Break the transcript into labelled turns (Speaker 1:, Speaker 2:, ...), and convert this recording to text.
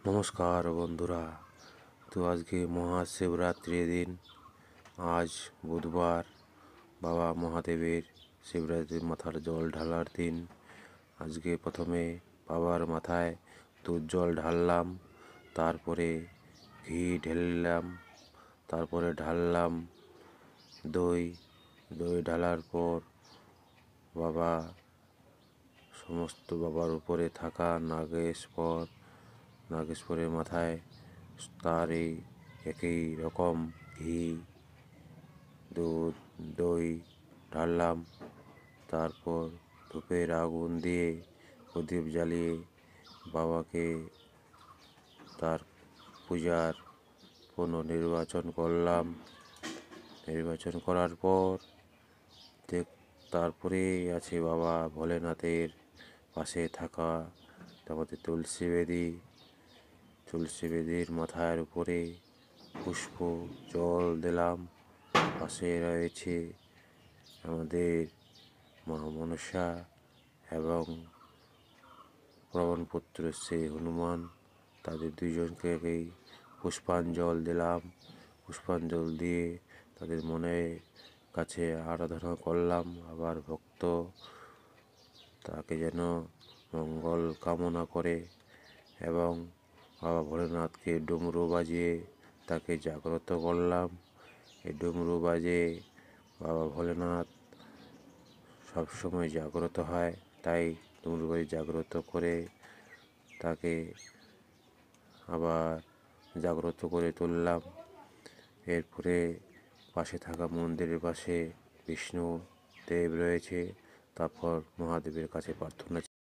Speaker 1: নমস্কার বন্ধুরা। তো আজকে মহাশিবরাত্রির দিন। আজ বুধবার, বাবা মহাদেবের শিবরাত্রির মাথার জল ঢালার দিন। আজকে প্রথমে বাবার মাথায় দুধ জল ঢাললাম, তারপরে ঘি ঢেললাম, তারপরে ঢাললাম দই। দই ঢালার পর বাবা সমস্ত বাবার উপরে থাকা নাগেশ্বরের মাথায় তার এই একই রকম ঘি, দুধ, দই ঢাললাম। তারপর ধূপের আগুন দিয়ে প্রদীপ জ্বালিয়ে বাবাকে তার পূজার পুনর্নির্বাচন করলাম। নির্বাচন করার পর তারপরে আছে বাবা ভোলেনাথের পাশে থাকা আমাদের তুলসী বেদির মাথার উপরে পুষ্প জল দিলাম। পাশে রয়েছে আমাদের মা মনসা এবং পবনপুত্র শ্রী হনুমান, তাদের দুইজনকেই পুষ্পাঞ্জল দিলাম। পুষ্পাঞ্জল দিয়ে তাদের মনের কাছে আরাধনা করলাম। আবার ভক্ত তাকে যেন মঙ্গল কামনা করে এবং বাবা ভোলেনাথকে ডমরু বাজিয়ে তাকে জাগ্রত করলাম। এই ডমরু বাজে বাবা ভোলেনাথ সবসময় জাগ্রত হয়, তাই ডমরু বাজে জাগ্রত করে তাকে আবার জাগ্রত করে তুললাম। এরপরে পাশে থাকা মন্দিরের পাশে বিষ্ণু দেব রয়েছে। তারপর মহাদেবের কাছে প্রার্থনা